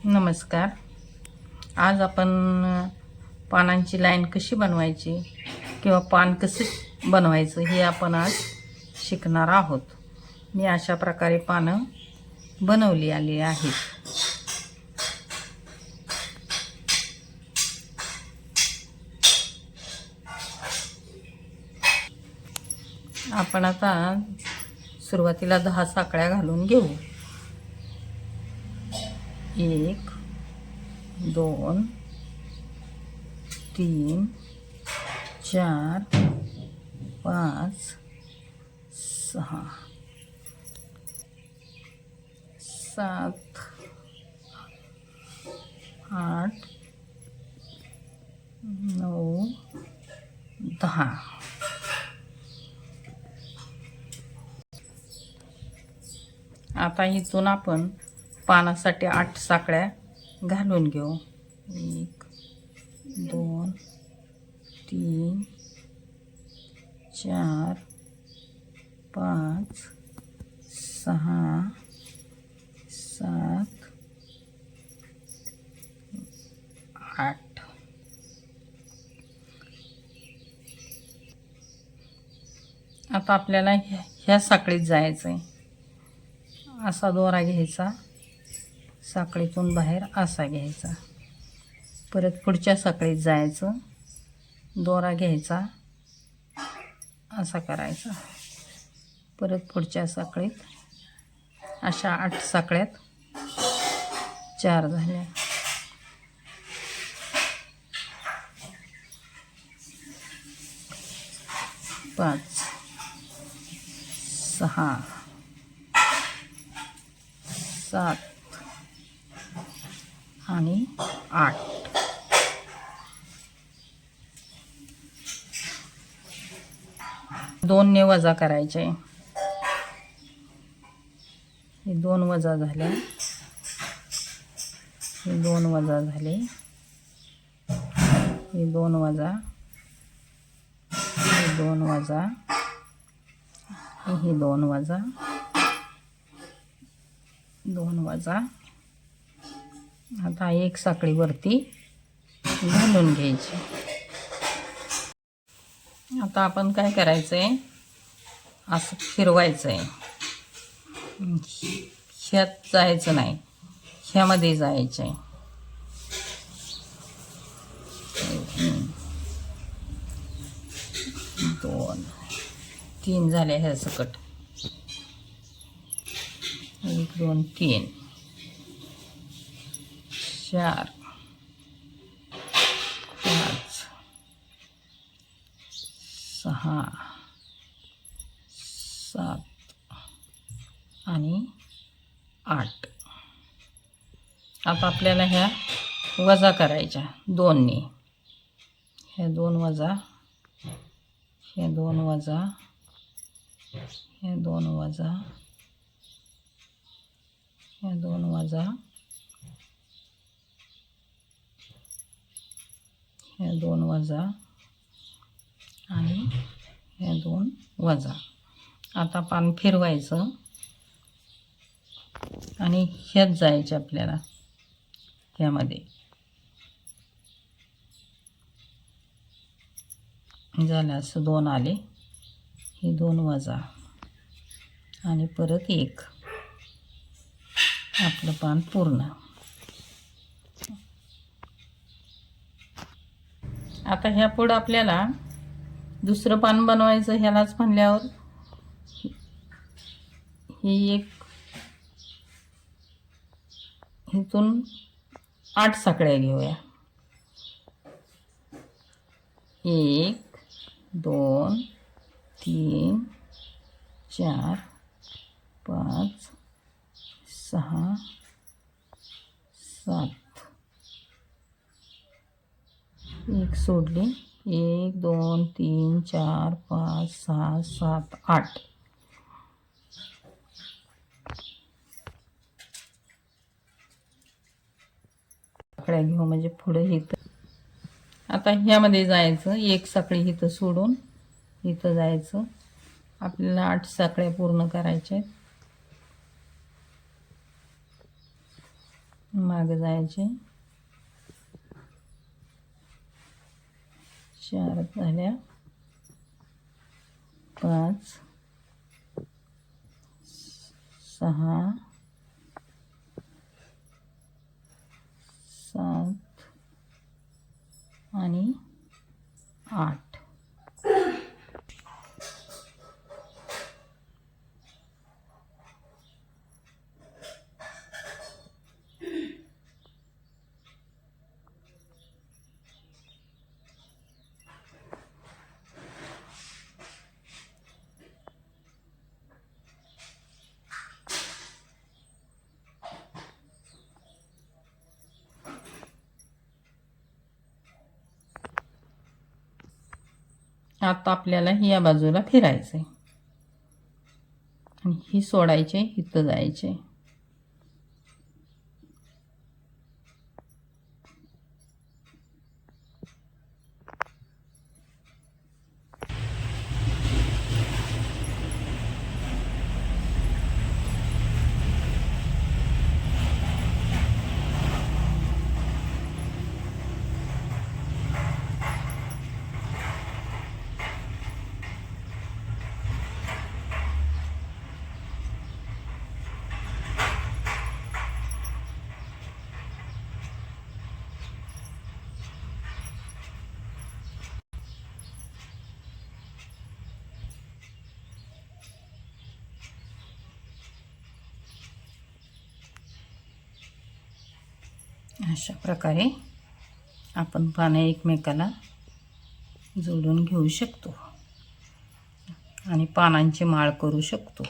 नमस्कार. आज आपण पानांची लाईन कशी बनवायची किंवा पान कसे बनवायचं हे आपण आज शिकणार आहोत. मी अशा प्रकारे पानं बनवली आली आहेत. आपण आता सुरुवातीला 10 साखळ्या घालून घेऊ. 1 2 3 4 5 6 7 8 9 10. आता इथून आपण पानासाठी 8 साखळ्या घालून घेऊ. 1 2 3 4 5 6 7 8. आता आपल्याला ह्या साखळीत जायचं आहे. असा दोरा घ्यायचा, साखळीतून बाहेर असा घ्यायचा, परत पुढच्या साखळीत जायचं, दोरा घ्यायचा, असा करायचा, परत पुढच्या साखळीत. अशा 8 साखळ्यात 4 झाल्या. पाच 6 7 आणि 8. दोनने वजा करायचे. हे 2 वजा झाले, हे 2 वजा झाले, हे 2 वजा, हे 2 वजा, हे 2 वजा, 2 वजा. आता एक साखळी वरती घालून घ्यायची. आता आपण काय करायचं आहे, असं फिरवायचं आहे. ह्यात जायचं नाही, ह्यामध्ये जायचं आहे. 2 3 झाले ह्या सकट. 1 2 3 4 5 6 7 आणि 8. आता आपल्याला ह्या वजा करायच्या 2ने. ह्या 2 वजा, ह्या 2 वजा, ह्या 2 वजा, ह्या 2 वजा, ह्या 2 वजा आणि ह्या 2 वजा. आता पान फिरवायचं आणि ह्यात जायचे आपल्याला. ह्यामध्ये झालं, असं 2 आले, हे 2 वजा आणि परत 1. आपलं पान पूर्ण. आता ह्या पुढं आपल्याला दुसरं पान बनवायचं. ह्यालाच म्हणल्यावर ही एक, इथून 8 साखळ्या घेऊया. 1 2 3 4 5 6 7. एक सोडली. 1 2 3 4 5 6 7 8. साखळ्या घेऊ म्हणजे पुढे इथं. आता ह्यामध्ये जायचं. एक साखळी इथं सोडून इथं जायचं. आपल्याला 8 साखळ्या पूर्ण करायच्या आहेत. मागे जायचे. 4 झाल्या. 5 6 7 आणि 8. आता आपल्याला या बाजूला फिरायचं आहे आणि ही सोडायचे, इथं जायचे. अशा प्रकारे आपण पानं एकमेकाला जोडून घेऊ शकतो आणि पानांची माळ करू शकतो.